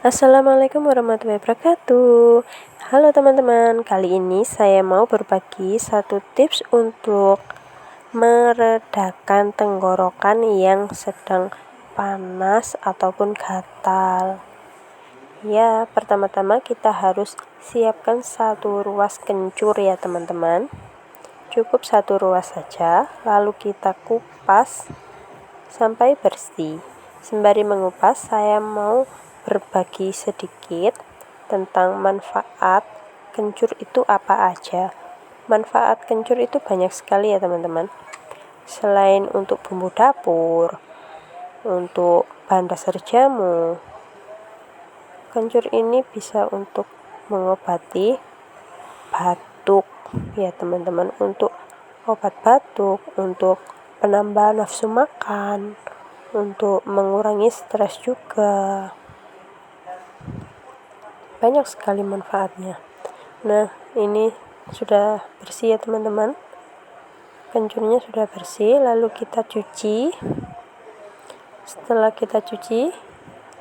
Assalamualaikum warahmatullahi wabarakatuh. Halo teman-teman, kali ini saya mau berbagi satu tips untuk meredakan tenggorokan yang sedang panas ataupun gatal. Ya, pertama-tama kita harus siapkan satu ruas kencur ya teman-teman. Cukup satu ruas saja, lalu kita kupas sampai bersih. Sembari mengupas, saya mau berbagi sedikit tentang manfaat kencur itu apa aja. Manfaat kencur itu banyak sekali ya teman-teman. Selain untuk bumbu dapur, untuk bahan dasar jamu, kencur ini bisa untuk mengobati batuk ya teman-teman, untuk obat batuk, untuk penambah nafsu makan, untuk mengurangi stres juga. Banyak sekali manfaatnya. Nah, ini sudah bersih ya teman-teman. Kencurnya sudah bersih, lalu kita cuci. Setelah kita cuci,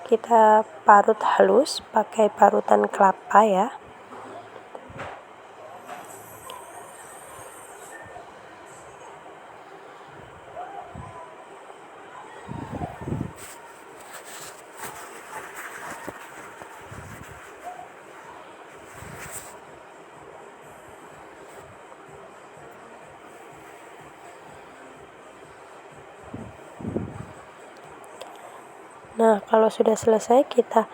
kita parut halus pakai parutan kelapa ya. Nah, kalau sudah selesai, kita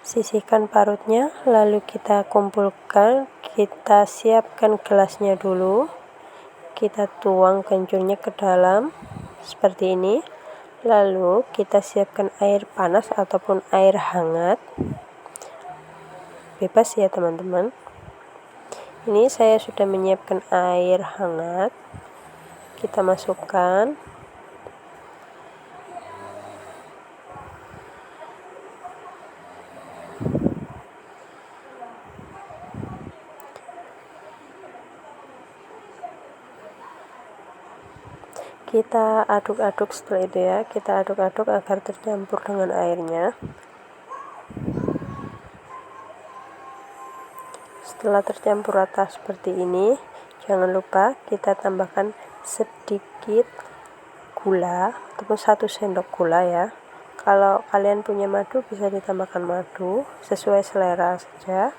sisihkan parutnya, lalu kita kumpulkan, kita siapkan gelasnya dulu. Kita tuang kencurnya ke dalam seperti ini. Lalu kita siapkan air panas ataupun air hangat. Bebas ya teman-teman. Ini saya sudah menyiapkan air hangat. Kita masukkan. Kita aduk-aduk, setelah itu ya, kita aduk-aduk agar tercampur dengan airnya. Setelah tercampur rata seperti ini, jangan lupa kita tambahkan sedikit gula ataupun 1 sendok gula ya. Kalau kalian punya madu, bisa ditambahkan madu sesuai selera saja,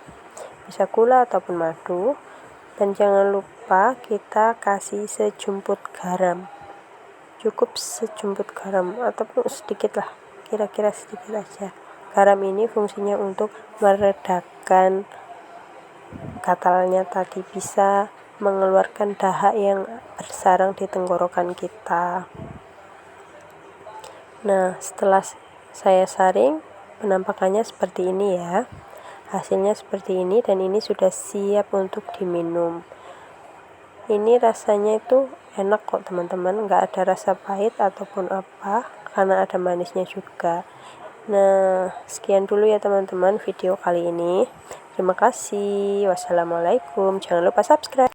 bisa gula ataupun madu. Dan jangan lupa kita kasih sejumput garam, cukup sejumput garam ataupun sedikit lah, kira-kira sedikit aja. Garam ini fungsinya untuk meredakan gatalnya tadi, bisa mengeluarkan dahak yang bersarang di tenggorokan kita. Nah, setelah saya saring, penampakannya seperti ini ya. Hasilnya seperti ini, dan ini sudah siap untuk diminum. Ini rasanya itu enak kok teman-teman, nggak ada rasa pahit ataupun apa, karena ada manisnya juga. Nah, sekian dulu ya teman-teman video kali ini. Terima kasih. Wassalamualaikum. Jangan lupa subscribe.